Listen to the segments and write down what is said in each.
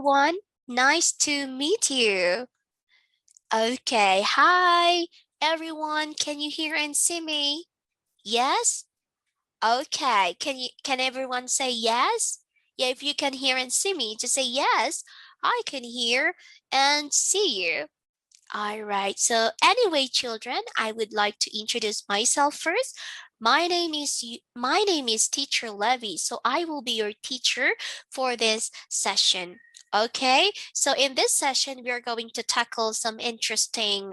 everyone. Nice to meet you. Okay, hi everyone. Can you hear and see me? Yes? Okay. Can everyone say yes? Yeah, if you can hear and see me, just say yes. I can hear and see you. All right. So anyway, children, I would like to introduce myself first. My name is Teacher Levy. So I will be your teacher for this session. Okay. So in this session, we are going to tackle some interesting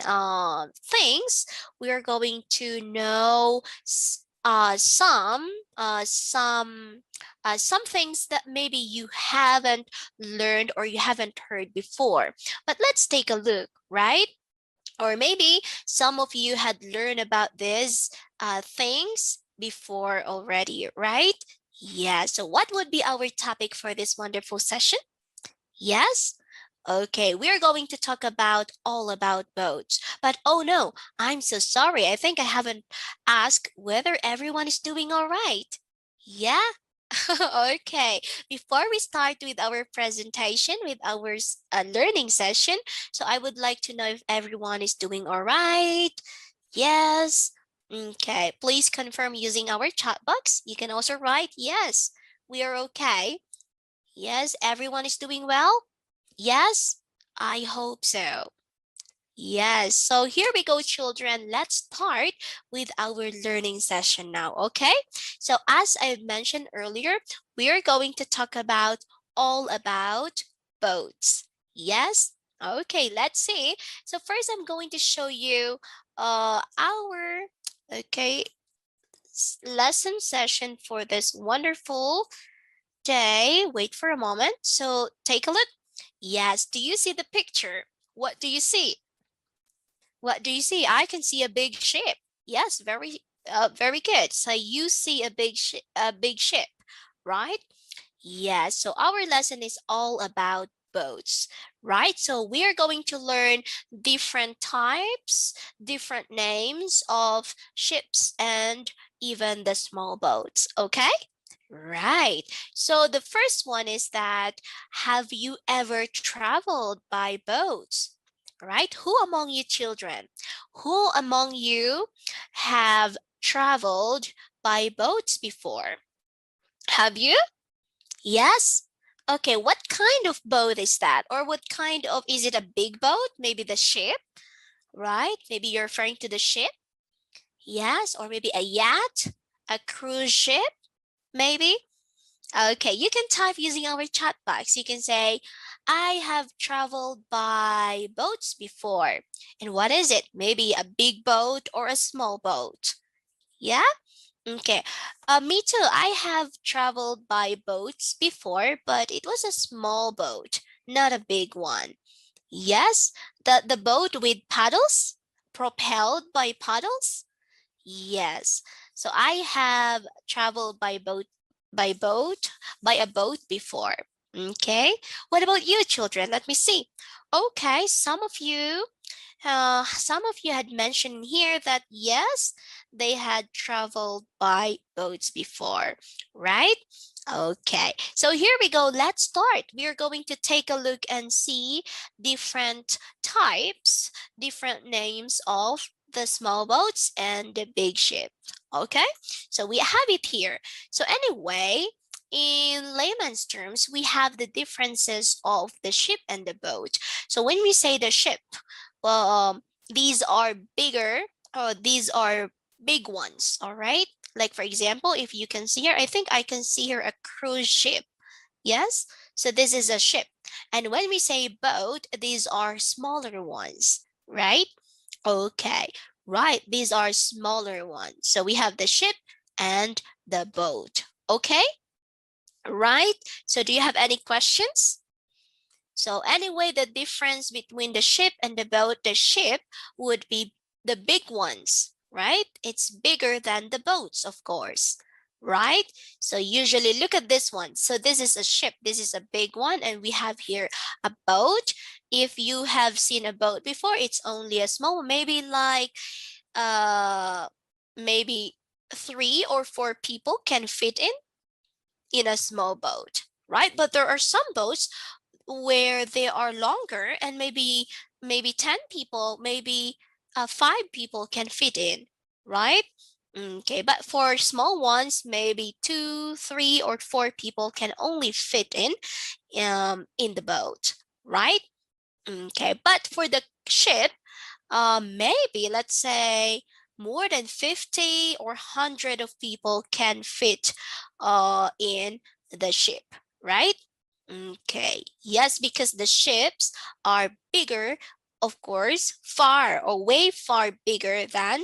things. We are going to know some things that maybe you haven't learned or you haven't heard before. But let's take a look, right? Or maybe some of you had learned about these things before already, right? Yeah, so what would be our topic for this wonderful session? Yes? Okay, we're going to talk about all about boats. But oh no, I'm so sorry. I think I haven't asked whether everyone is doing all right. Yeah? Okay, before we start with our presentation, with our learning session, so I would like to know if everyone is doing all right. Yes. Okay, please confirm using our chat box. You can also write, yes, we are okay. Yes, everyone is doing well. Yes, I hope so. Yes, so here we go, children. Let's start with our learning session now, okay? So as I mentioned earlier, we are going to talk about all about boats. Yes? Okay, let's see. So first I'm going to show you our okay lesson session for this wonderful day. Wait for a moment. So take a look. Yes, do you see the picture? What do you see? What do you see? I can see a big ship. Yes, very good. So you see a big ship, right? Yes. So our lesson is all about boats, right? So we are going to learn different types, different names of ships and even the small boats, okay? Right. So the first one is that have you ever traveled by boats? Right? Who among you children? Who among you have traveled by boats before? Have you? Yes? Okay, what kind of boat is that? Or what kind of, is it a big boat? Maybe the ship, right? Maybe you're referring to the ship? Yes, or maybe a yacht, a cruise ship, maybe? Okay, you can type using our chat box. You can say, I have traveled by boats before. And what is it? Maybe a big boat or a small boat. Yeah? Okay. Me too. I have traveled by boats before, but it was a small boat, not a big one. Yes, the boat with paddles, propelled by paddles. Yes. So I have traveled by boat by a boat before. Okay. What about you, children? Let me see. Okay, some of you had mentioned here that yes, they had traveled by boats before, right? Okay, so here we go. Let's start. We are going to take a look and see different types, different names of the small boats and the big ship. Okay, so we have it here. So anyway, in layman's terms, we have the differences of the ship and the boat. So when we say the ship, well, these are bigger, or these are big ones, all right? Like for example, if you can see here, I think I can see here a cruise ship. Yes, so this is a ship. And when we say boat, these are smaller ones, right? Okay, right, these are smaller ones. So we have the ship and the boat. Okay, right? So do you have any questions? So anyway, the difference between the ship and the ship would be the big ones, right? It's bigger than the boats, of course, right? So usually look at this one. So this is a ship. This is a big one. And we have here a boat. If you have seen a boat before, it's only a small one, maybe like uh maybe 3 or 4 people can fit in a small boat, right? But there are some boats where they are longer and maybe 10 people, maybe 5 people can fit in, right? Okay, but for small ones, maybe 2, 3, or 4 people can only fit in the boat, right? Okay, but for the ship, maybe let's say more than 50 or 100 of people can fit in the ship, right? Okay, yes, because the ships are bigger, of course, far or way far bigger than,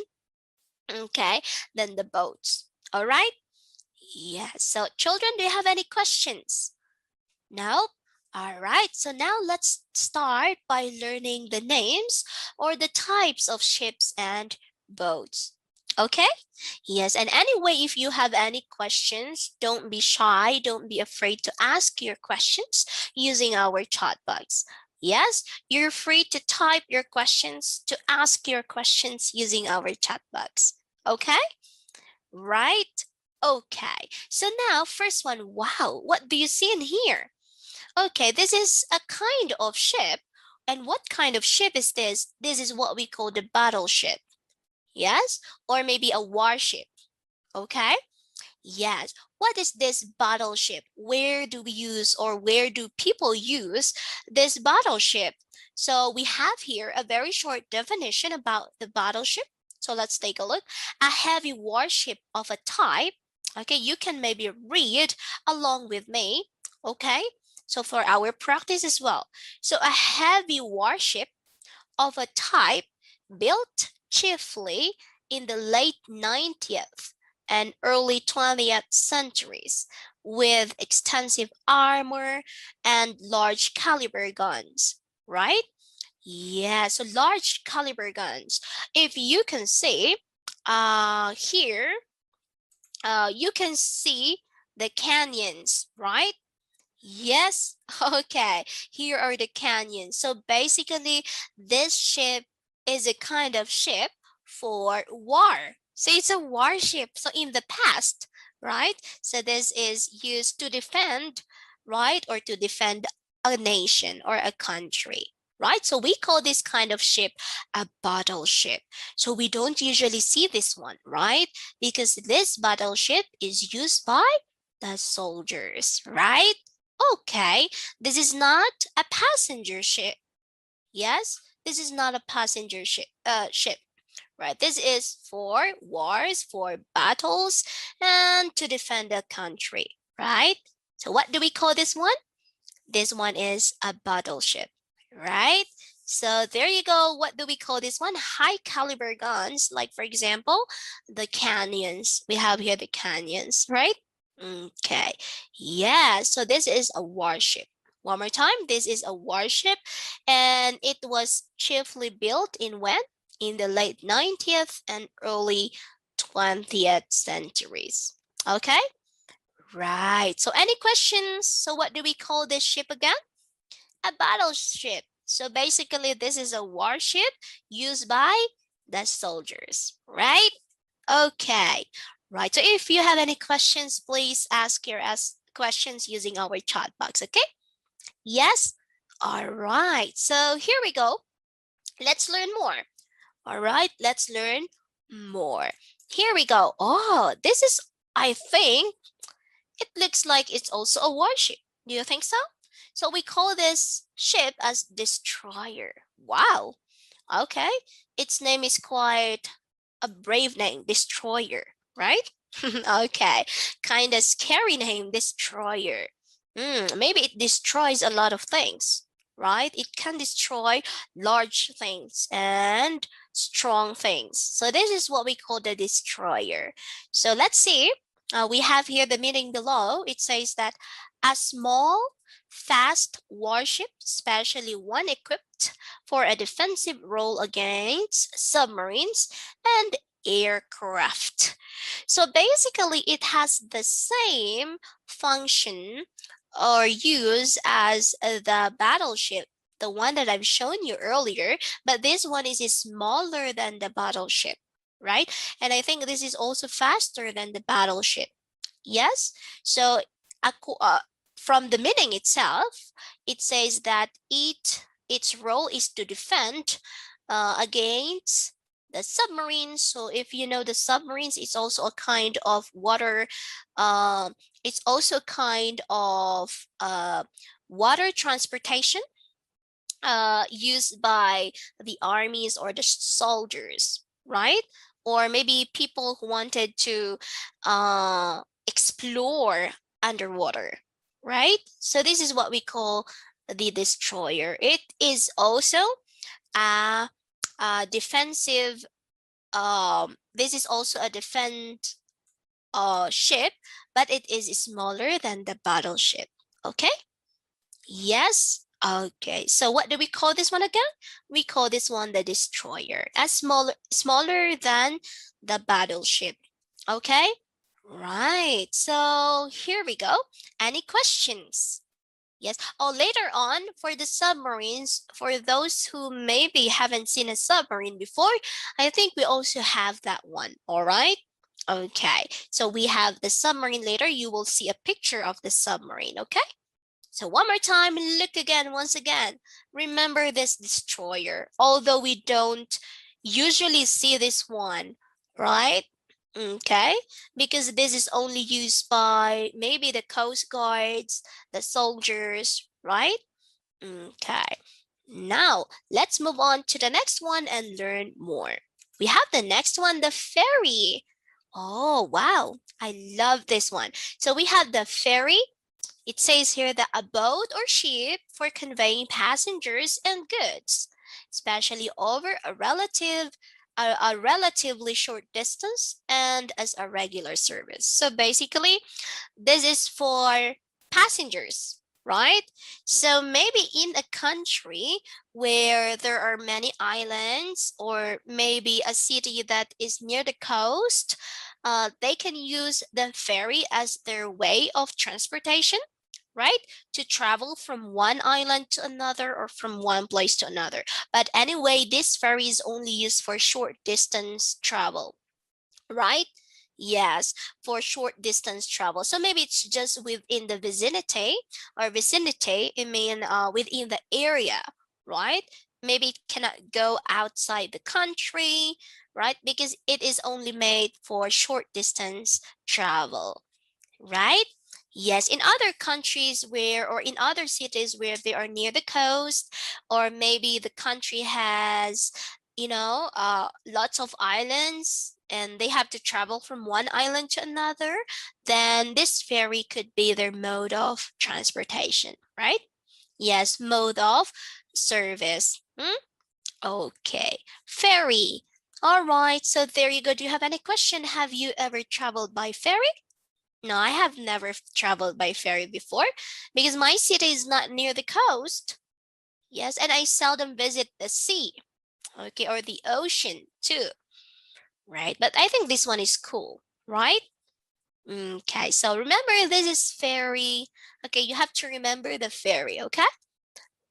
okay, than the boats. All right? Yes. So children, do you have any questions? No? All right, so now let's start by learning the names or the types of ships and boats. Okay? Yes, and anyway, if you have any questions, don't be shy, don't be afraid to ask your questions using our chat box. Yes, you're free to type your questions, to ask your questions using our chat box. Okay? Right? Okay, so now first one, wow, what do you see in here? Okay, this is a kind of ship. And what kind of ship is this? This is what we call the battleship. Yes? Or maybe a warship. Okay? Yes. What is this battleship? Where do we use or where do people use this battleship? So we have here a very short definition about the battleship. So let's take a look. A heavy warship of a type. Okay, you can maybe read along with me. Okay, so for our practice as well. So a heavy warship of a type built chiefly in the late 19th and early 20th centuries with extensive armor and large caliber guns, right? Yeah, so large caliber guns. If you can see here, you can see the canyons, right? Yes. Okay. Here are the canyons. So basically, this ship is a kind of ship for war. So it's a warship. So in the past, right? So this is used to defend, right? Or to defend a nation or a country. Right? So we call this kind of ship a battleship. So we don't usually see this one, right? Because this battleship is used by the soldiers, right? Okay, this is not a passenger ship. Yes, this is not a passenger ship, right? This is for wars, for battles, and to defend a country, right? So what do we call this one? This one is a battleship, right? So there you go. What do we call this one? High caliber guns, like for example, the canyons. We have here the canyons, right? Okay. Yeah, so this is a warship. One more time, this is a warship, and it was chiefly built in when? In the late 19th and early 20th centuries. Okay? Right. So any questions? So what do we call this ship again? A battleship. So basically, this is a warship used by the soldiers, right? Okay. Right. So if you have any questions, please ask your questions using our chat box, okay? Yes? All right. So here we go. Let's learn more. All right, let's learn more. Here we go. Oh, this is, I think, it looks like it's also a warship. Do you think so? So we call this ship as destroyer. Wow. Okay. Its name is quite a brave name, destroyer, right? Okay. Kind of scary name, destroyer. Maybe it destroys a lot of things, right? It can destroy large things and strong things. So this is what we call the destroyer. So let's see. We have here the meaning below. It says that a small, fast warship, specially one equipped for a defensive role against submarines and aircraft. So basically, it has the same function or use as the battleship, the one that I've shown you earlier, but this one is smaller than the battleship, right? And I think this is also faster than the battleship. Yes? So from the meaning itself, it says that its role is to defend against the submarines. So if you know the submarines, it's also a kind of water. Uh, it's also kind of water transportation used by the armies or the soldiers, right? Or maybe people who wanted to explore underwater, right? So this is what we call the destroyer. It is also a, a defensive. This is also a defense ship, but it is smaller than the battleship. Okay. Yes. Okay. So what do we call this one again? We call this one the destroyer. As smaller than the battleship. Okay? Right. So here we go. Any questions? Yes. Oh, later on for the submarines, for those who maybe haven't seen a submarine before, I think we also have that one. All right. Okay. So we have the submarine later. You will see a picture of the submarine. Okay. So one more time, look again, once again. Remember this destroyer, although we don't usually see this one, right? Okay, because this is only used by maybe the coast guards, the soldiers, right? Okay, now let's move on to the next one and learn more. We have the next one, the ferry. Oh, wow, I love this one. So we have the ferry. It says here that a boat or ship for conveying passengers and goods, especially over a relatively short distance and as a regular service. So basically, this is for passengers, right? So maybe in a country where there are many islands or maybe a city that is near the coast, they can use the ferry as their way of transportation, right? To travel from one island to another or from one place to another. But anyway, this ferry is only used for short distance travel, right? Yes, for short distance travel. So maybe it's just within the vicinity, I mean, within the area, right? Maybe it cannot go outside the country, right? Because it is only made for short distance travel, right? Yes, in other countries where, or in other cities where they are near the coast, or maybe the country has, lots of islands and they have to travel from one island to another, then this ferry could be their mode of transportation, right? Yes, mode of service. Okay, ferry. All right, so there you go. Do you have any question? Have you ever traveled by ferry? No, I have never traveled by ferry before because my city is not near the coast. Yes, and I seldom visit the sea, okay, or the ocean too, right? But I think this one is cool, right? Okay, so remember this is ferry. Okay, you have to remember the ferry, okay?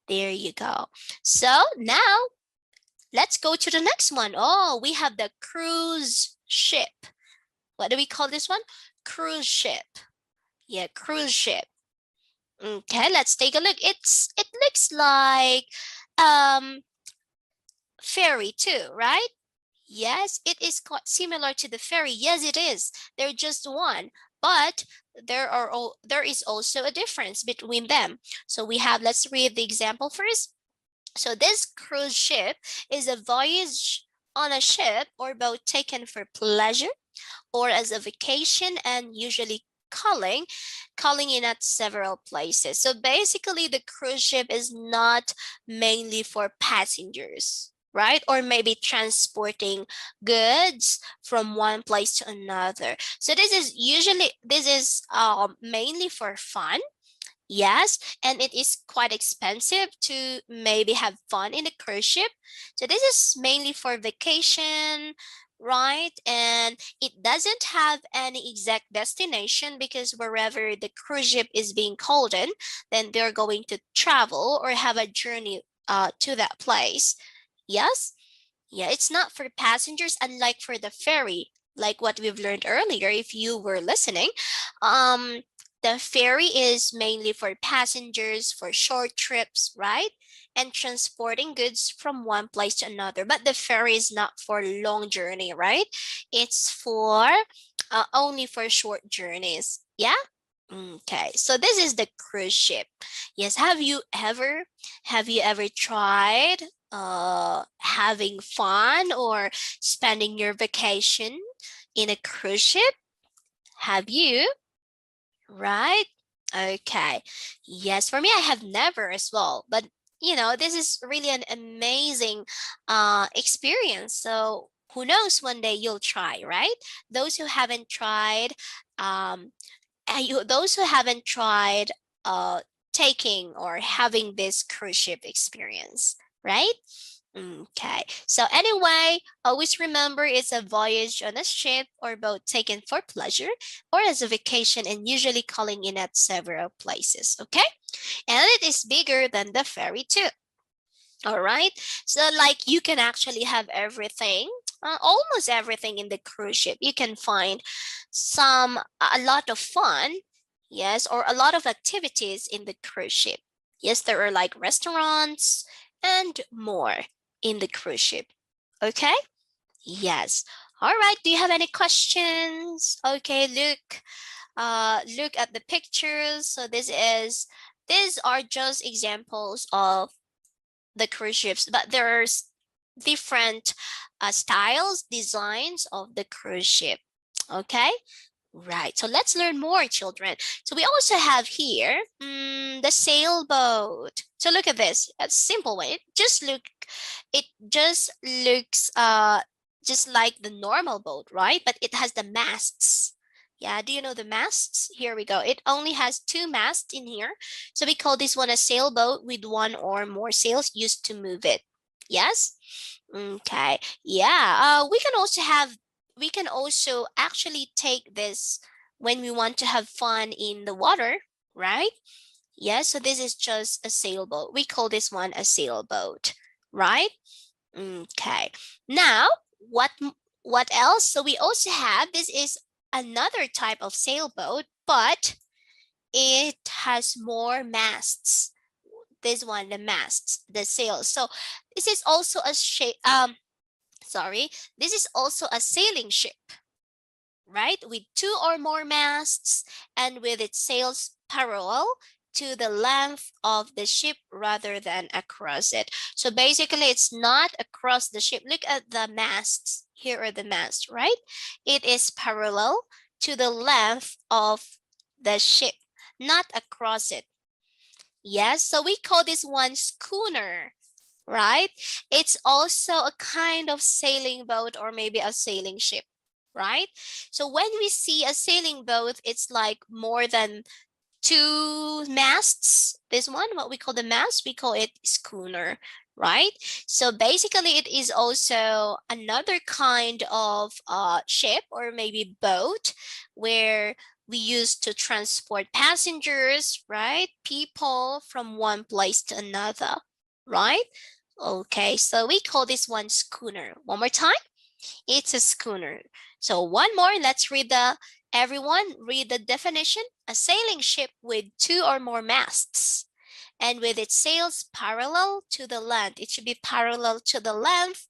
There you go. So now let's go to the next one. Oh, we have the cruise ship. What do we call this one? Cruise ship. Yeah, cruise ship. Okay, let's take a look. It looks like um ferry too, right? Yes, it is quite similar to the ferry. Yes, it is. They're just one, but there is also a difference between them. So we have, let's read the example first. So this cruise ship is a voyage on a ship or boat taken for pleasure or as a vacation and usually calling in at several places. So basically the cruise ship is not mainly for passengers, right? Or maybe transporting goods from one place to another. So this is mainly for fun. Yes, and it is quite expensive to maybe have fun in a cruise ship. So this is mainly for vacation, right? And it doesn't have any exact destination because wherever the cruise ship is being called in, then they're going to travel or have a journey to that place. Yes? Yeah, it's not for passengers, unlike for the ferry, like what we've learned earlier, if you were listening. Um, The ferry is mainly for passengers, for short trips, right? And transporting goods from one place to another. But the ferry is not for long journey, right? It's for only for short journeys. Yeah? Okay. So this is the cruise ship. Yes, have you ever tried having fun or spending your vacation in a cruise ship? Have you? Right? Okay. Yes, for me, I have never as well. But, this is really an amazing experience. So, who knows, one day you'll try, right? Those who haven't tried, um, those who haven't tried taking or having this cruise ship experience, right? Okay. So anyway, always remember it's a voyage on a ship or boat taken for pleasure or as a vacation and usually calling in at several places. Okay. And it is bigger than the ferry too. All right. So like you can actually have everything, almost everything in the cruise ship. You can find a lot of fun, yes, or a lot of activities in the cruise ship. Yes, there are like restaurants and more in the cruise ship. Okay? Yes. All right. Do you have any questions? Okay, look at the pictures. So these are just examples of the cruise ships, but there's different styles, designs of the cruise ship. Okay, right. So let's learn more, children. So we also have here the sailboat. So look at this. A simple way. It just looks just like the normal boat, right? But it has the masts. Yeah, do you know the masts? Here we go. It only has two masts in here. So we call this one a sailboat with one or more sails used to move it. Yes? Okay. Yeah. We can also actually take this when we want to have fun in the water, right? Yes, so this is just a sailboat. We call this one a sailboat, right? Okay. Now, what else? So we also have this is another type of sailboat, but it has more masts. This one, the masts, the sails. So this is also a shape. Sorry, this is also a sailing ship, right? With two or more masts and with its sails parallel to the length of the ship rather than across it. So basically, it's not across the ship. Look at the masts. Here are the masts, right? It is parallel to the length of the ship, not across it. Yes, so we call this one schooner, right? It's also a kind of sailing boat or maybe a sailing ship, right? So when we see a sailing boat, it's like more than two masts. This one, what we call the mast, we call it schooner, right? So basically, it is also another kind of ship or maybe boat where we use to transport passengers, right? People from one place to another, right? Okay, so we call this one schooner. One more time. It's a schooner. So one more, let's everyone read the definition. A sailing ship with two or more masts and with its sails parallel to the land. It should be parallel to the length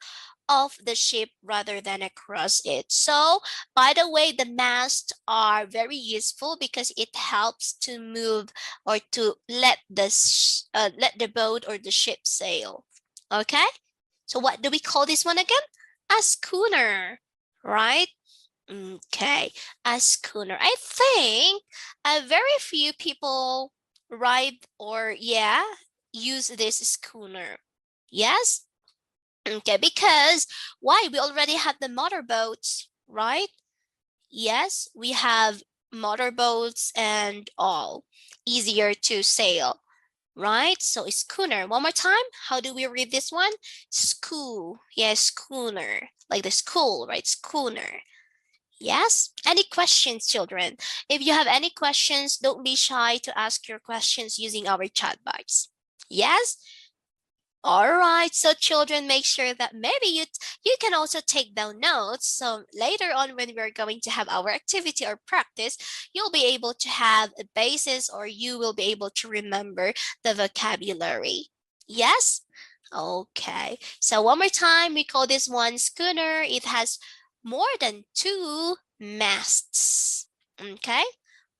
of the ship rather than across it. So, by the way, the masts are very useful because it helps to move or to let the boat or the ship sail. Okay? So what do we call this one again? A schooner, right? Okay, a schooner. I think very few people ride or use this schooner. Yes? Okay, because why? We already have the motorboats, right? Yes, we have motorboats and all easier to sail, right? So it's schooner. One more time. How do we read this one? School. Yes, schooner. Like the school, right? Schooner. Yes? Any questions, children? If you have any questions, don't be shy to ask your questions using our chat box. Yes? All right, so children, make sure that maybe you can also take down notes. So later on, when we're going to have our activity or practice, you'll be able to have a basis, or you will be able to remember the vocabulary. Yes? Okay. So one more time, we call this one schooner. It has more than two masts. Okay?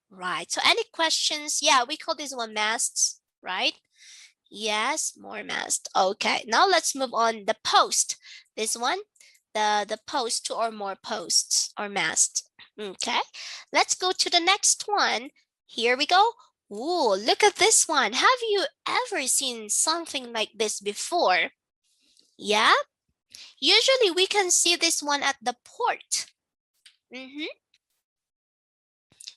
Right. So any questions? Yeah, we call this one masts, right? Yes, more mast. Okay, now let's move on. The post. This one, the post, two or more posts or mast. Okay, let's go to the next one. Here we go. Ooh, look at this one. Have you ever seen something like this before? Yeah, usually we can see this one at the port. Mm-hmm.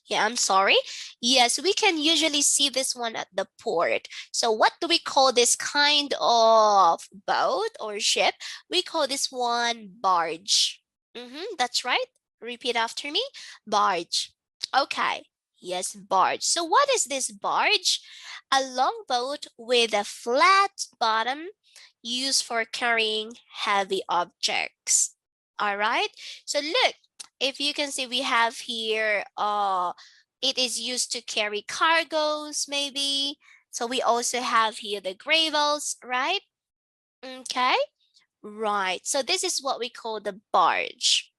Yeah, I'm sorry. Yes, we can usually see this one at the port. So what do we call this kind of boat or ship? We call this one barge. That's right. Repeat after me. Barge. Okay. Yes, barge. So what is this barge? A long boat with a flat bottom used for carrying heavy objects. All right. So look, if you can see, we have here it is used to carry cargoes maybe. So we also have here the gravels, right? Okay, right. So this is what we call the barge.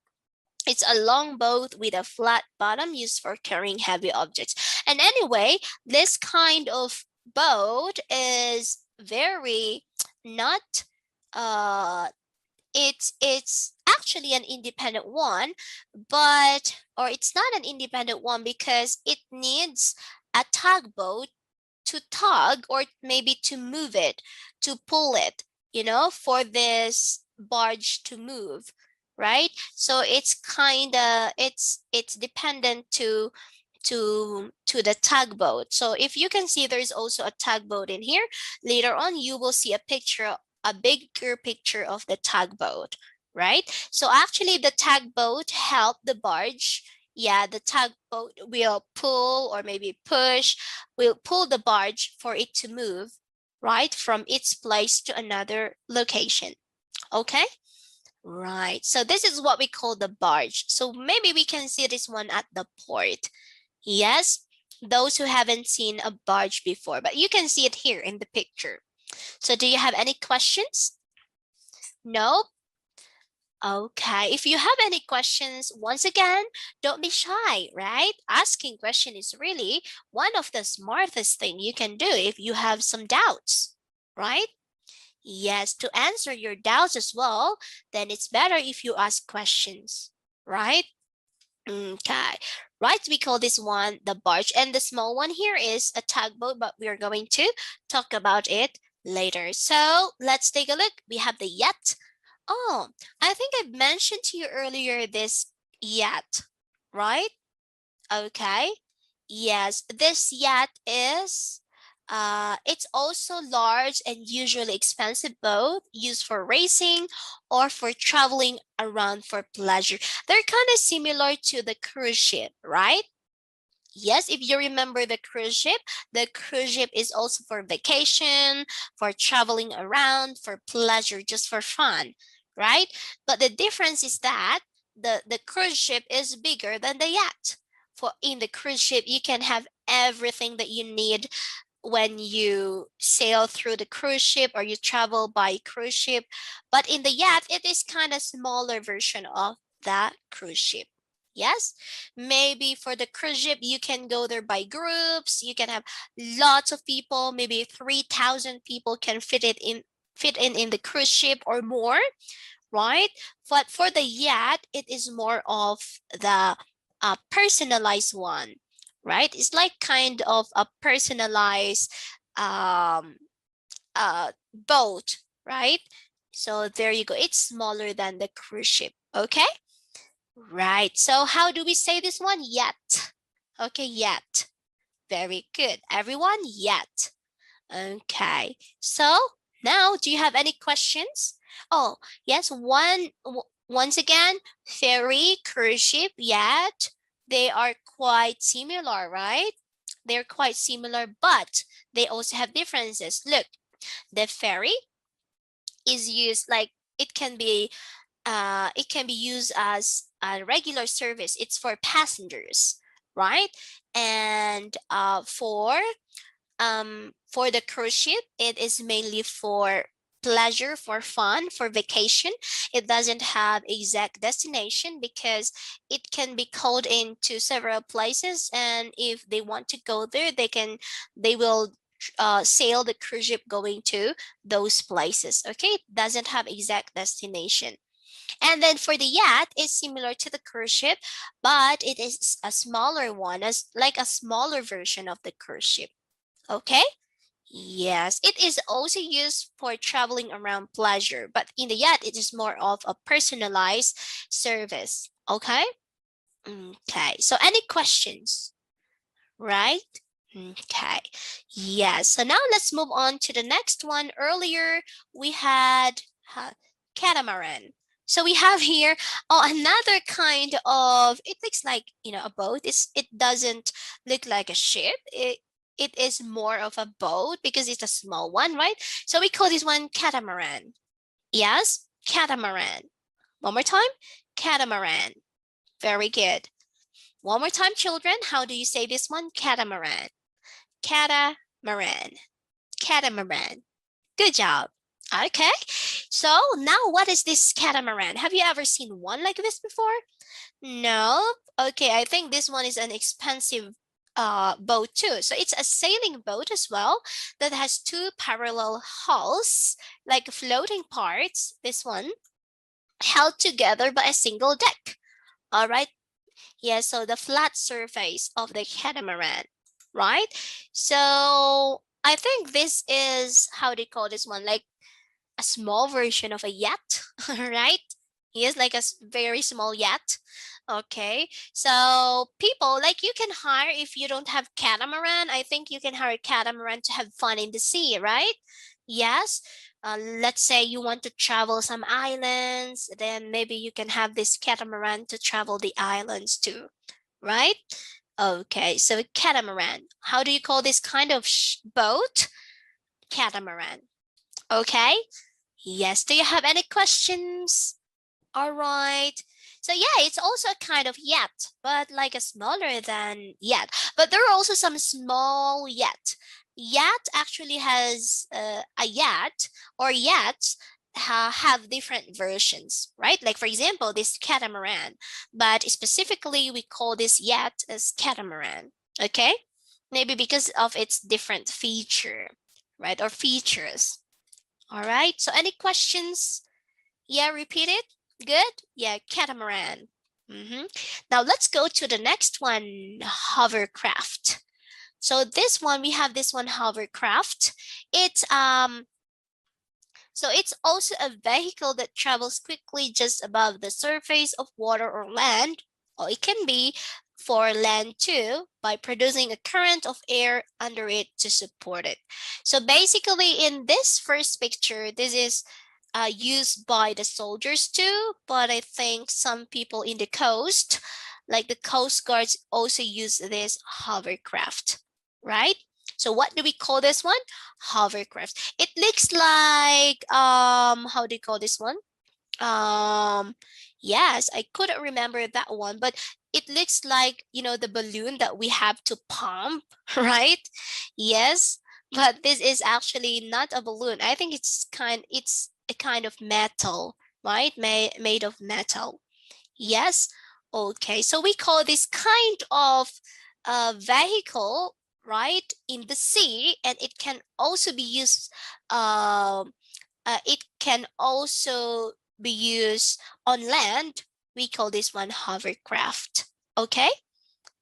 It's a long boat with a flat bottom used for carrying heavy objects. And anyway, this kind of boat is very not uh it's actually an independent one, but or it's not an independent one because it needs a tugboat to tug or maybe to move it, to pull it, for this barge to move, right? So it's kind of it's dependent to the tugboat. So if you can see, there's also a tugboat in here. Later on, you will see a bigger picture of the tugboat, right? So actually, the tugboat helped the barge. Yeah, the tugboat will pull or maybe push, will pull the barge for it to move, right, from its place to another location. Okay? Right. So this is what we call the barge. So maybe we can see this one at the port. Yes, those who haven't seen a barge before, but you can see it here in the picture. So do you have any questions? No? Okay. If you have any questions, once again, don't be shy, right? Asking question is really one of the smartest thing you can do if you have some doubts, right? Yes, to answer your doubts as well, then it's better if you ask questions, right? Okay. Right, we call this one the barge. And the small one here is a tugboat, but we are going to talk about it later. So let's take a look. We have the yacht. Oh, I think I mentioned to you earlier this yacht, right? Okay. Yes, this yacht is it's also large and usually expensive boat used for racing or for traveling around for pleasure. They're kind of similar to the cruise ship, right? Yes, if you remember the cruise ship is also for vacation, for traveling around, for pleasure, just for fun, right? But the difference is that the cruise ship is bigger than the yacht. For in the cruise ship, you can have everything that you need when you sail through the cruise ship or you travel by cruise ship. But in the yacht, it is kind of smaller version of that cruise ship. Yes, maybe for the cruise ship, you can go there by groups. You can have lots of people, maybe 3,000 people can fit in the cruise ship or more, right? But for the yacht, it is more of the personalized one, right? It's like kind of a personalized um, boat, right? So there you go. It's smaller than the cruise ship. Okay. Right. So how do we say this one? Yet. Okay, yet. Very good. Everyone, yet. Okay. So now, do you have any questions? Oh, yes. Once again, ferry, cruise ship, yet. They are quite similar, right? They're quite similar, but they also have differences. Look, the ferry. is used like it can be used as a regular service. It's for passengers, right? And for the cruise ship, it is mainly for pleasure, for fun, for vacation. It doesn't have exact destination because it can be called into several places, and if they want to go there, they will sail the cruise ship going to those places. Okay, it doesn't have exact destination. And then for the yacht, it's similar to the cruise ship, but it is a smaller one, as like a smaller version of the cruise ship. Okay? Yes, it is also used for traveling around pleasure, but in the yacht, it is more of a personalized service. Okay? Okay. So any questions? Right? Okay. Yes. So now let's move on to the next one. Earlier, we had catamaran. So we have here another kind of, it looks like, a boat. It doesn't look like a ship. It is more of a boat because it's a small one, right? So we call this one catamaran. Yes, catamaran. One more time, catamaran. Very good. One more time, children. How do you say this one? Catamaran. Catamaran. Catamaran. Good job. Okay. So now what is this catamaran? Have you ever seen one like this before? No. Okay, I think this one is an expensive boat too. So it's a sailing boat as well that has two parallel hulls, like floating parts, this one, held together by a single deck. All right. Yeah, so the flat surface of the catamaran, right? So I think this is how they call this one, like a small version of a yacht, right? Yes, like a very small yacht. Okay, so people like you can hire if you don't have catamaran. I think you can hire catamaran to have fun in the sea, right? Yes. Let's say you want to travel some islands, then maybe you can have this catamaran to travel the islands too, right? Okay, so catamaran. How do you call this kind of boat? Catamaran. Okay. Yes. Do you have any questions? All right. So yeah, it's also a kind of yacht, but like a smaller than yacht. But there are also some small yacht. Yacht actually has a yacht or yachts have different versions, right? Like for example, this catamaran, but specifically we call this yacht as catamaran. Okay, maybe because of its different feature, right? Or features. All right. So any questions? Yeah, repeat it. Good. Yeah, catamaran. Now let's go to the next one, hovercraft. So this one, we have this one, hovercraft. It's also a vehicle that travels quickly just above the surface of water or land, or it can be for land too, by producing a current of air under it to support it. So basically in this first picture, this is used by the soldiers too, but I think some people in the coast, like the coast guards, also use this hovercraft, right? So what do we call this one? Hovercraft. It looks like how do you call this one? Um yes, I couldn't remember that one, but it looks like, the balloon that we have to pump, right? Yes, but this is actually not a balloon. I think it's a kind of metal, right? Made of metal. Yes. Okay. So we call this kind of vehicle, right, in the sea, and it can also be used. It can also be used on land. We call this one hovercraft. Okay.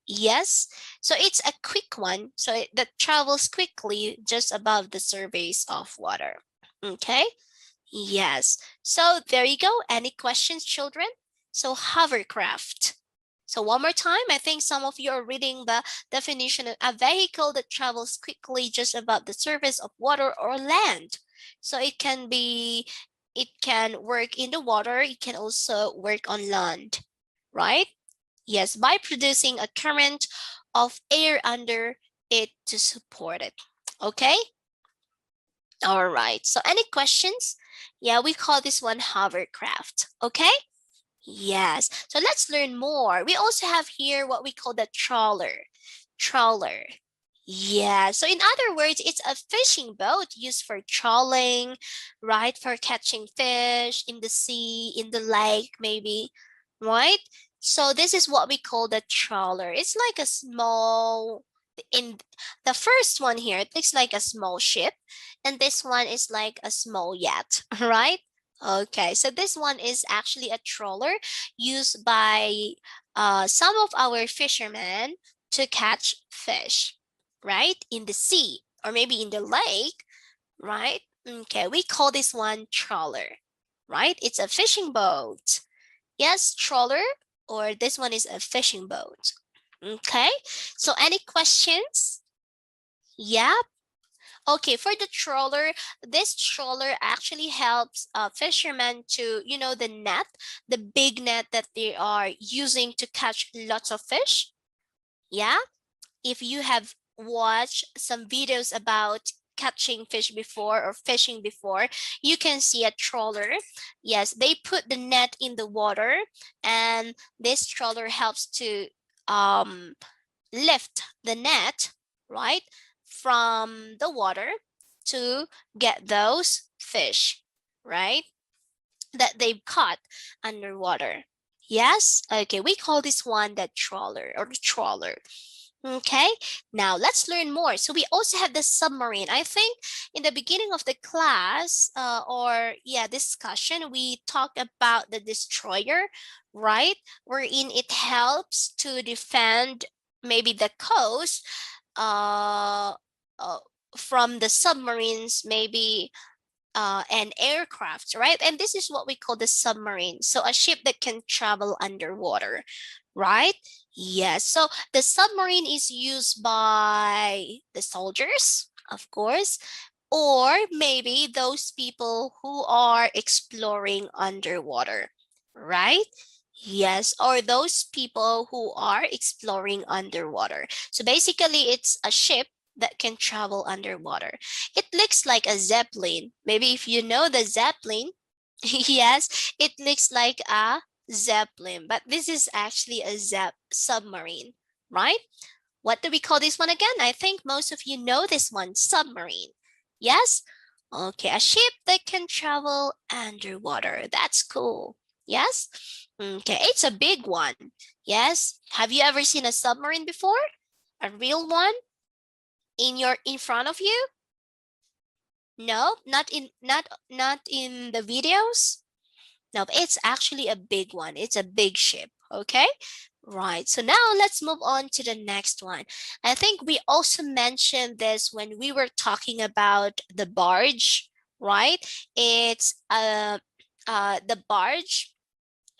Yes. So it's a quick one. So that travels quickly just above the surface of water. Okay. Yes. So there you go. Any questions, children? So hovercraft. So one more time, I think some of you are reading the definition of a vehicle that travels quickly just above the surface of water or land. So it can work in the water. It can also work on land, right? Yes, by producing a current of air under it to support it. Okay? All right. So any questions? Yeah, we call this one hovercraft. Okay? Yes. So let's learn more. We also have here what we call the trawler. Trawler. Yeah. So in other words, it's a fishing boat used for trawling, right? For catching fish in the sea, in the lake, maybe, right? So this is what we call the trawler. It's like a small, in the first one here, it looks like a small ship, and this one is like a small yacht, right? Okay, so this one is actually a trawler used by some of our fishermen to catch fish, right? In the sea or maybe in the lake, right? Okay, we call this one trawler, right? It's a fishing boat. Yes, trawler, or this one is a fishing boat. Okay, so any questions? Yeah. Okay, for the trawler, this trawler actually helps fishermen to, the net, the big net that they are using to catch lots of fish. Yeah, if you have watched some videos about catching fish before or fishing before, you can see a trawler. Yes, they put the net in the water, and this trawler helps to um, lift the net, right, from the water to get those fish, right, that they've caught underwater. Yes, okay, we call this one the trawler or the trawler. Okay, now let's learn more. So we also have the submarine. I think in the beginning of the class, or yeah, discussion, we talked about the destroyer, right? Wherein it helps to defend maybe the coast, uh, uh from the submarines, maybe and aircraft, right? And this is what we call the submarine. So a ship that can travel underwater, right? Yes. So the submarine is used by the soldiers, of course, or maybe those people who are exploring underwater, right? Yes, or those people who are exploring underwater. So basically, it's a ship that can travel underwater. It looks like a zeppelin. Maybe if you know the zeppelin, yes, it looks like a zeppelin, but this is actually a submarine, right? What do we call this one again? I think most of you know this one, submarine. Yes? Okay, a ship that can travel underwater. That's cool. Yes? Okay, it's a big one. Yes? Have you ever seen a submarine before? A real one in front of you? No, not in the videos. No, it's actually a big one. It's a big ship. Okay. Right. So now let's move on to the next one. I think we also mentioned this when we were talking about the barge, right? It's the barge.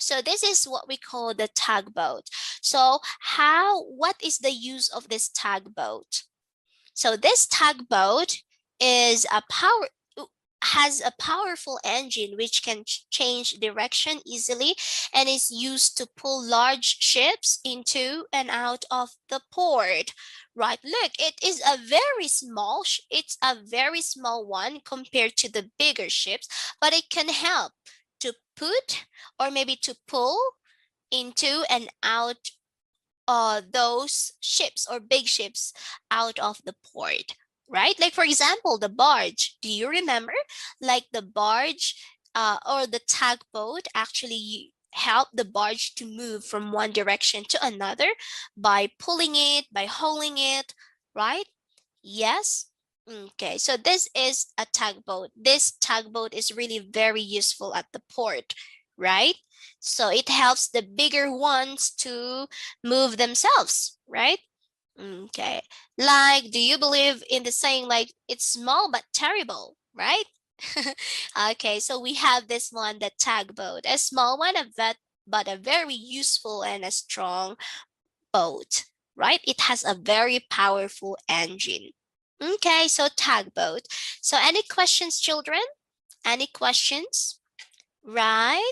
So this is what we call the tugboat. So what is the use of this tugboat? So this tugboat is a power has a powerful engine which can change direction easily and is used to pull large ships into and out of the port. Right, look, it's a very small one compared to the bigger ships, but it can help to put or maybe to pull into and out those ships or big ships out of the port, right? Like for example, the barge. Do you remember? Like the barge or the tugboat actually help the barge to move from one direction to another by pulling it, by hauling it, right? Yes. Okay, so this is a tugboat. This tugboat is really very useful at the port, right? So it helps the bigger ones to move themselves, right? Okay. Like, do you believe in the saying like it's small but terrible, right? Okay, so we have this one, the tugboat, a small one, but a very useful and a strong boat, right? It has a very powerful engine. Okay, so tugboat. So any questions, children? Any questions? Right?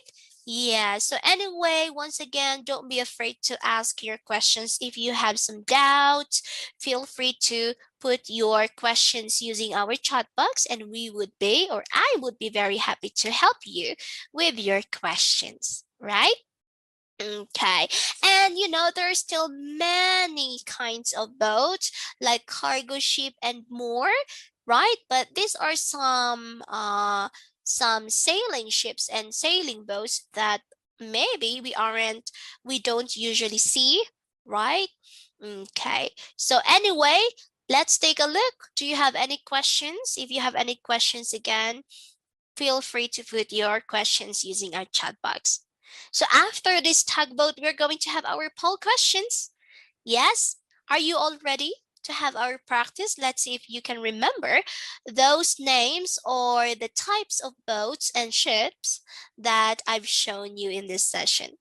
Yeah, so anyway, once again, don't be afraid to ask your questions. If you have some doubts, feel free to put your questions using our chat box, and we would be, or I would be very happy to help you with your questions, right? Okay. And you know, there are still many kinds of boats like cargo ship and more, right? But these are some sailing ships and sailing boats that maybe we don't usually see, right? Okay. So anyway, let's take a look. Do you have any questions? If you have any questions again, feel free to put your questions using our chat box. So after this tugboat, we're going to have our poll questions. Yes? Are you all ready to have our practice? Let's see if you can remember those names or the types of boats and ships that I've shown you in this session.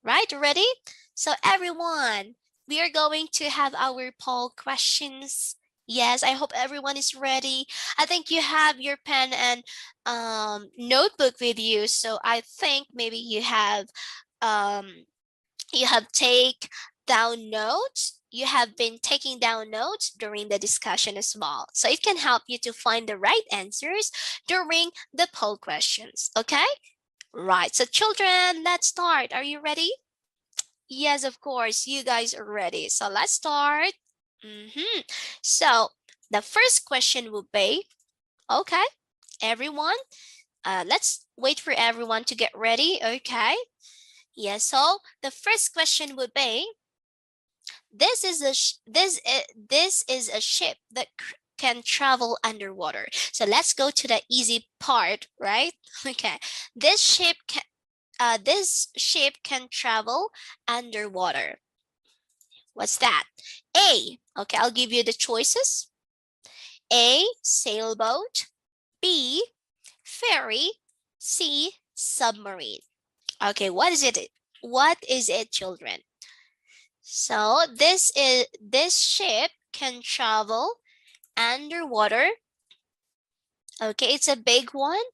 Right? Ready? So everyone, we are going to have our poll questions. Yes, I hope everyone is ready. I think you have your pen and notebook with you, so I think maybe um, you have take down notes. You have been taking down notes during the discussion as well, so it can help you to find the right answers during the poll questions. Okay, right. So children, let's start. Are you ready? Yes, of course. You guys are ready. So let's start. So the first question will be, okay, everyone. Let's wait for everyone to get ready. Okay. Yeah. So the first question would be, this is a ship that can travel underwater. So let's go to the easy part, right? Okay. This ship can travel underwater. What's that? A. Okay, I'll give you the choices. A. Sailboat. B. Ferry. C. Submarine. Okay, what is it? What is it, children? So this ship can travel underwater. Okay, it's a big one.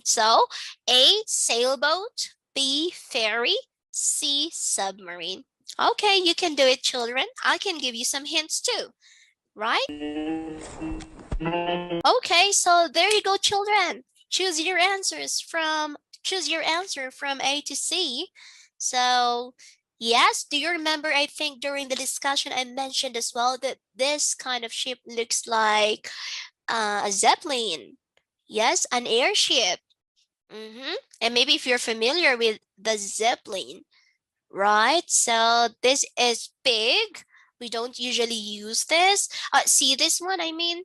So A, sailboat, B, ferry, C, submarine. Okay, you can do it, children. I can give you some hints too, right? Okay, so there you go, children. Choose your answer from A to C. So, yes, do you remember, I think during the discussion I mentioned as well that this kind of ship looks like a zeppelin. Yes, an airship. And maybe if you're familiar with the zeppelin, right? So this is big. We don't usually use this. See this one, I mean,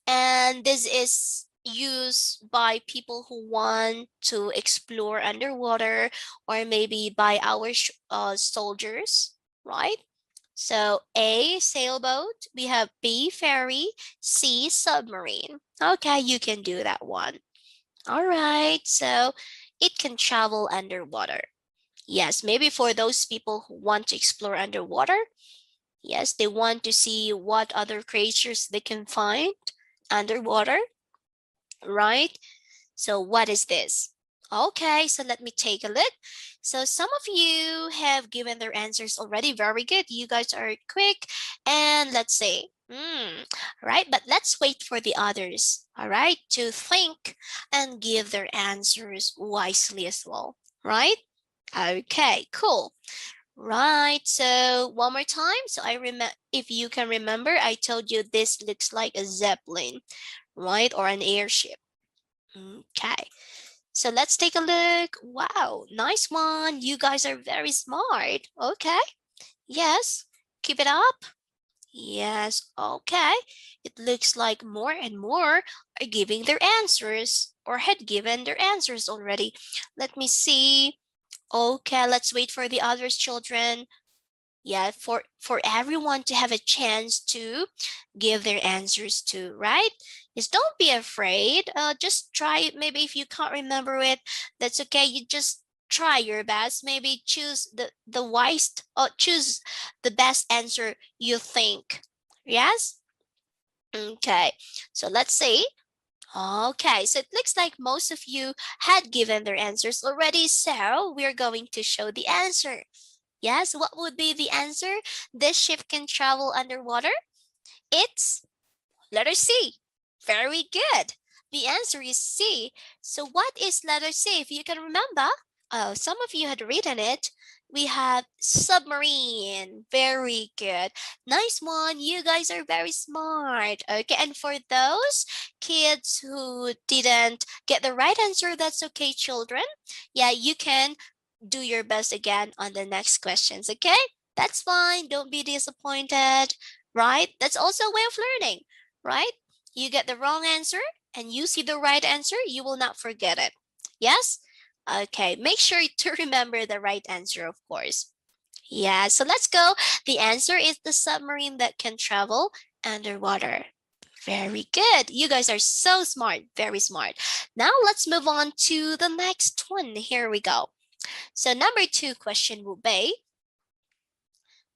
and this is used by people who want to explore underwater, or maybe by our soldiers, right? So A, sailboat. We have B, ferry. C, submarine. Okay, you can do that one. All right, so it can travel underwater. Yes, maybe for those people who want to explore underwater. Yes, they want to see what other creatures they can find underwater, right? So what is this? Okay, so let me take a look. So some of you have given their answers already. Very good. You guys are quick. And let's see. Right, but let's wait for the others, all right, to think and give their answers wisely as well, right? Okay, cool. Right, so one more time. So I remember, if you can remember, I told you this looks like a zeppelin, right? Or an airship. Okay, so let's take a look. Wow, nice one. You guys are very smart. Okay, yes, keep it up. Yes, okay. It looks like more and more are giving their answers or had given their answers already. Let me see. Okay, let's wait for the others, children. Yeah, for everyone to have a chance to give their answers to, right? Just don't be afraid. Just try it. Maybe if you can't remember it, that's okay. You just try your best. Maybe choose the wise or choose the best answer you think. Yes? Okay. So let's see. Okay, so it looks like most of you had given their answers already, so we're going to show the answer. Yes, what would be the answer? This ship can travel underwater? It's letter C. Very good. The answer is C. So what is letter C? If you can remember, oh, some of you had written it. We have submarine. Very good. Nice one. You guys are very smart. Okay, and for those kids who didn't get the right answer, that's okay, children. Yeah, you can do your best again on the next questions, okay? That's fine. Don't be disappointed, right? That's also a way of learning, right? You get the wrong answer and you see the right answer, you will not forget it. Yes? Okay, make sure to remember the right answer, of course. Yeah, so let's go. The answer is the submarine that can travel underwater. Very good. You guys are so smart, very smart. Now let's move on to the next one. Here we go. So number 2 question will be,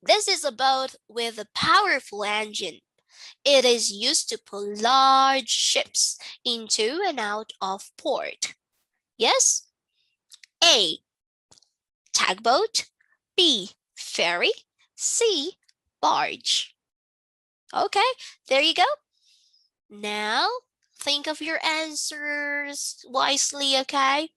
this is a boat with a powerful engine. It is used to pull large ships into and out of port. Yes? A. Tugboat. B. Ferry. C. Barge. Okay, there you go. Now, think of your answers wisely, okay?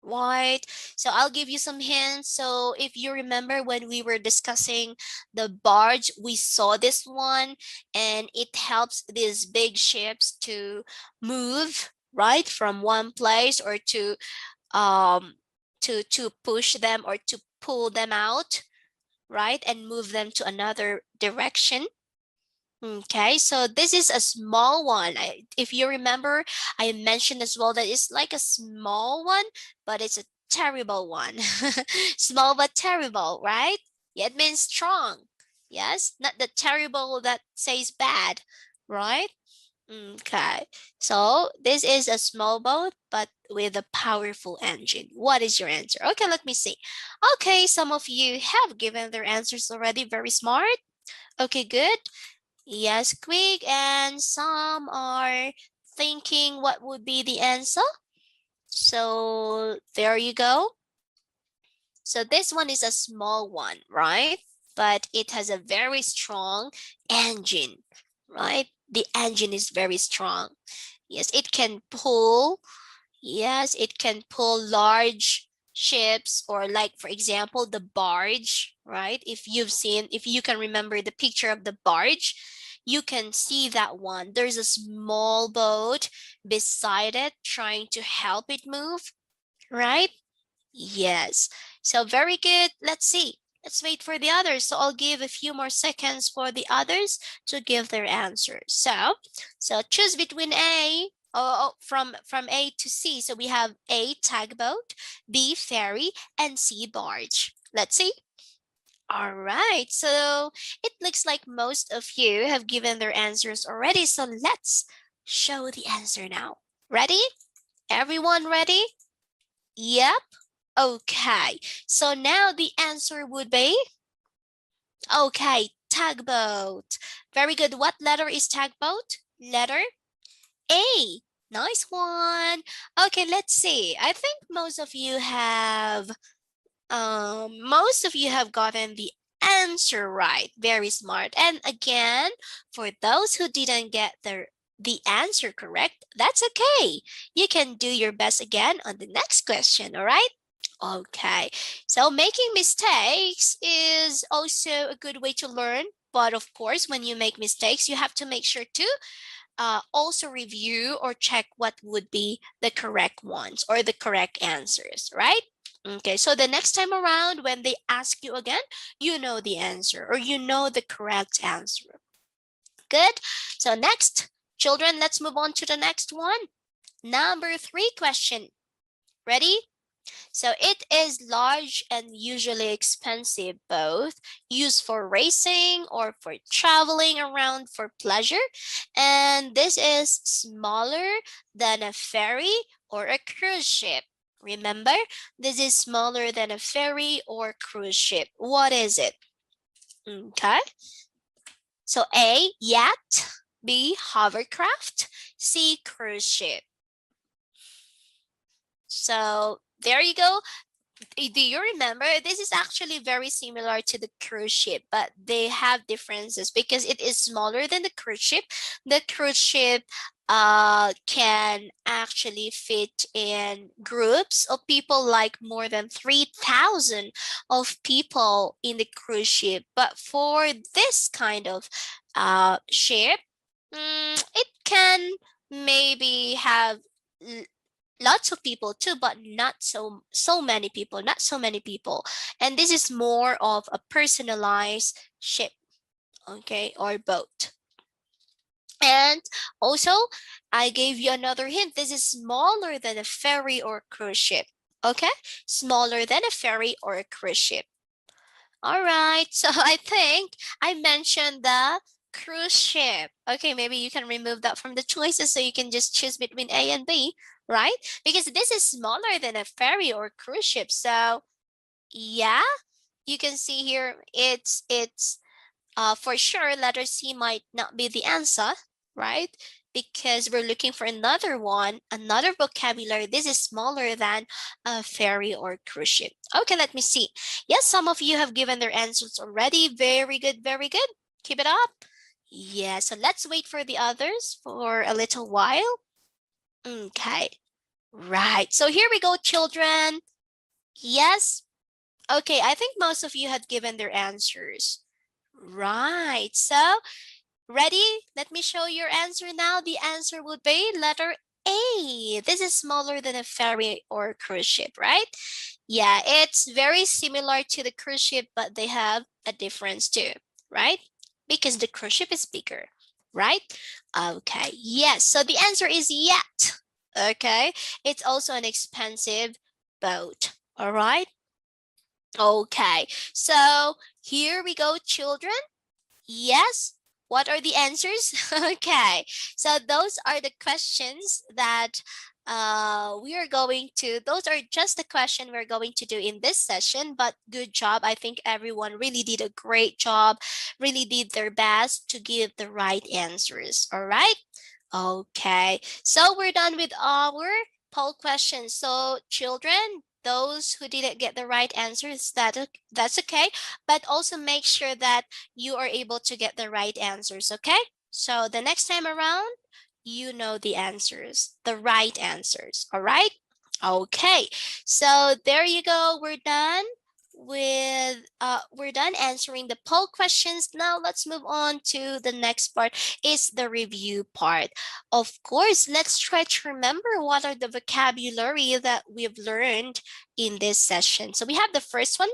Right. So I'll give you some hints. So if you remember when we were discussing the barge, we saw this one and it helps these big ships to move, right, from one place or to push them or to pull them out, right, and move them to another direction. Okay, so this is a small one. If you remember, I mentioned as well that it's like a small one, but it's a terrible one. Small but terrible, right? Yeah, it means strong. Yes, not the terrible that says bad, right? Okay, so this is a small boat, but with a powerful engine. What is your answer? Okay, let me see. Okay, some of you have given their answers already. Very smart. Okay, good. Yes, quick, and some are thinking what would be the answer. So there you go. So this one is a small one, right? But it has a very strong engine, right? The engine is very strong. Yes, it can pull. Yes, it can pull large ships or like for example the barge, right? If you can remember the picture of the barge, you can see that one. There's a small boat beside it trying to help it move, right? Yes. So very good. Let's see. Let's wait for the others. So I'll give a few more seconds for the others to give their answers. So choose between from A to C. So we have A tugboat, B ferry, and C barge. Let's see. All right. So it looks like most of you have given their answers already. So let's show the answer now. Ready? Everyone ready? Yep. Okay, so now the answer would be, okay, tugboat. Very good. What letter is tugboat? Letter A. Nice one. Okay, let's see. I think most of you have gotten the answer right. Very smart. And again, for those who didn't get the answer correct, that's okay. You can do your best again on the next question, all right? Okay, so making mistakes is also a good way to learn. But of course, when you make mistakes, you have to make sure to also review or check what would be the correct ones or the correct answers, right? Okay, so the next time around, when they ask you again, you know the answer or you know the correct answer. Good. So next, children, let's move on to the next one. Number 3 question. Ready? So it is large and usually expensive, both used for racing or for traveling around for pleasure. And this is smaller than a ferry or a cruise ship. Remember, this is smaller than a ferry or cruise ship. What is it? Okay. So A, yacht, B, hovercraft, C, cruise ship. So there you go. Do you remember? This is actually very similar to the cruise ship, but they have differences because it is smaller than the cruise ship. The cruise ship can actually fit in groups of people, like more than 3,000 of people in the cruise ship. But for this kind of ship, it can maybe have lots of people too, but not so many people, not so many people. And this is more of a personalized ship, okay, or boat. And also, I gave you another hint. This is smaller than a ferry or cruise ship. Okay, smaller than a ferry or a cruise ship. All right, so I think I mentioned the cruise ship. Okay, maybe you can remove that from the choices so you can just choose between A and B, right? Because this is smaller than a ferry or cruise ship. So yeah, you can see here it's for sure, letter C might not be the answer, right? Because we're looking for another one, another vocabulary. This is smaller than a ferry or cruise ship. Okay, let me see. Yes, some of you have given their answers already. Very good, very good. Keep it up. Yeah, so let's wait for the others for a little while. Okay, right. So here we go, children. Yes. Okay, I think most of you had given their answers. Right. So ready? Let me show your answer now. The answer would be letter A. This is smaller than a ferry or cruise ship, right? Yeah, it's very similar to the cruise ship, but they have a difference too, right? Because the cruise ship is bigger, right? Okay, yes. So the answer is yacht. Okay, it's also an expensive boat. All right. Okay, so here we go, children. Yes. What are the answers? Okay. So those are the questions that we are going to, those are just the question we're going to do in this session, but good job. I think everyone really did a great job, really did their best to give the right answers. All right. Okay, so we're done with our poll questions. So children, those who didn't get the right answers, that's okay. But also make sure that you are able to get the right answers, okay? So the next time around, you know the answers, the right answers, all right? Okay, so there you go. We're done answering the poll questions. Now let's move on to the next part, is the review part. Of course, let's try to remember what are the vocabulary that we've learned in this session. So we have the first one.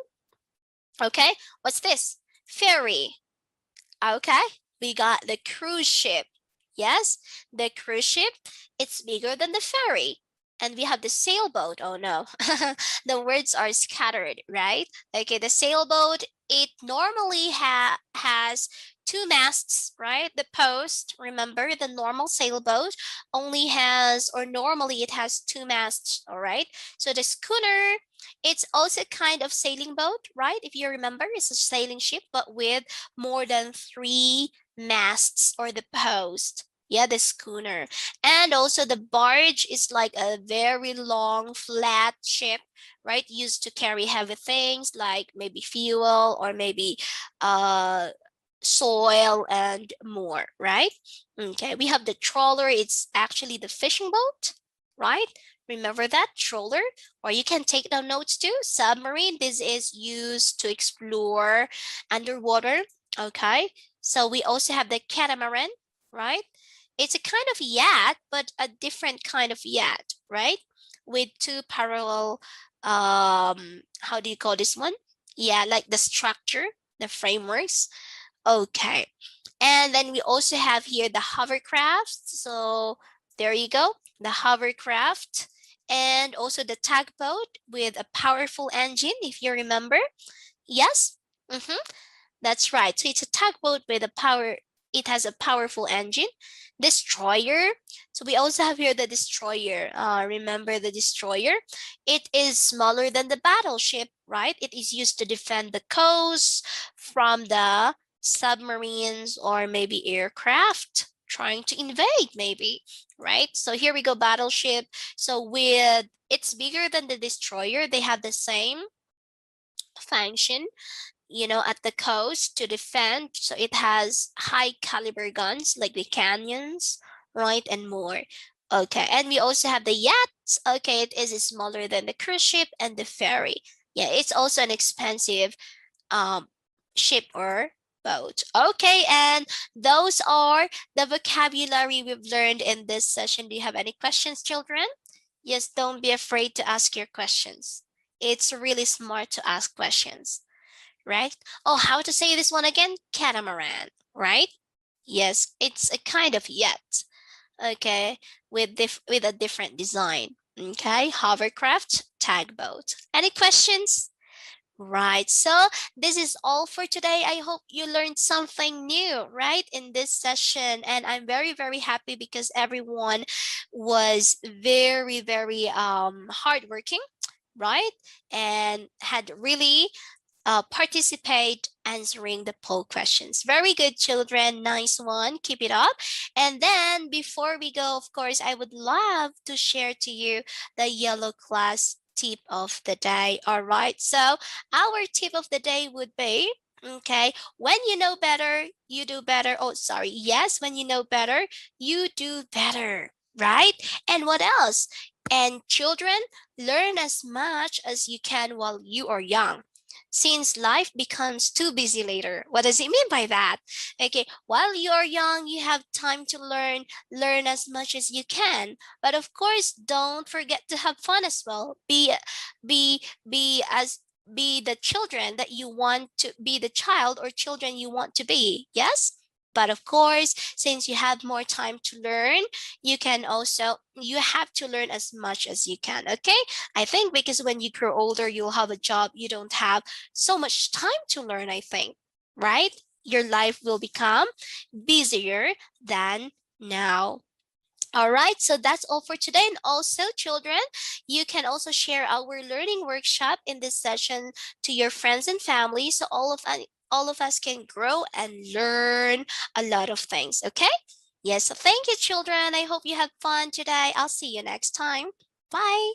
Okay, what's this? Ferry. Okay, we got the cruise ship. Yes, the cruise ship, it's bigger than the ferry. And we have the sailboat. Oh no, the words are scattered, right? Okay, the sailboat, it normally has two masts, right? The post, remember, the normal sailboat only has, or normally it has two masts, all right? So the schooner, it's also kind of sailing boat, right? If you remember, it's a sailing ship, but with more than three masts, or the post. Yeah, the schooner. And also the barge is like a very long flat ship, right? Used to carry heavy things like maybe fuel or maybe uh soil and more, right? Okay, we have the trawler. It's actually the fishing boat, right? Remember that trawler? Or you can take down notes too. Submarine, this is used to explore underwater. Okay, so we also have the catamaran, right? It's a kind of yacht, but a different kind of yacht, right? With two parallel, how do you call this one? Yeah, like the structure, the frameworks. Okay. And then we also have here the hovercraft. So there you go, the hovercraft. And also the tugboat with a powerful engine, if you remember. Yes? Mm-hmm. That's right. So it's a tugboat with a power, it has a powerful engine. Destroyer. So we also have here the destroyer. Remember the destroyer? It is smaller than the battleship, right? It is used to defend the coast from the submarines or maybe aircraft. trying to invade maybe, right? So here we go, battleship. So with it's bigger than the destroyer, they have the same function, at the coast to defend. So it has high caliber guns like the cannons, right, and more. Okay, and we also have the yachts. Okay, it is smaller than the cruise ship and the ferry. Yeah, it's also an expensive um ship or boat. Okay, and those are the vocabulary we've learned in this session. Do you have any questions, children? Yes, don't be afraid to ask your questions. It's really smart to ask questions, right? Oh, how to say this one again? Catamaran, right? Yes, it's a kind of yacht, okay, with a different design. Okay, hovercraft, tugboat. Any questions? Right. So this is all for today. I hope you learned something new, right, in this session. And I'm very, very happy because everyone was very, very hardworking, right? And had really participate answering the poll questions. Very good, children. Nice one. Keep it up. And then before we go, of course, I would love to share to you the yellow class tip of the day. All right. So our tip of the day would be, okay, when you know better, you do better. Oh, sorry. Yes, when you know better, you do better. Right? And what else? And children, learn as much as you can while you are young, since life becomes too busy later. What does it mean by that? Okay, while you're young, you have time to learn as much as you can. But of course, don't forget to have fun as well. Be the children that you want to be, the child or children you want to be. Yes? But of course, since you have more time to learn, you have to learn as much as you can. Okay? I think because when you grow older, you'll have a job, you don't have so much time to learn, I think, right? Your life will become busier than now. All right, so that's all for today. And also, children, you can also share our learning workshop in this session to your friends and family, so all of us can grow and learn a lot of things. Okay? Yes, so thank you, children. I hope you have fun today. I'll see you next time. Bye.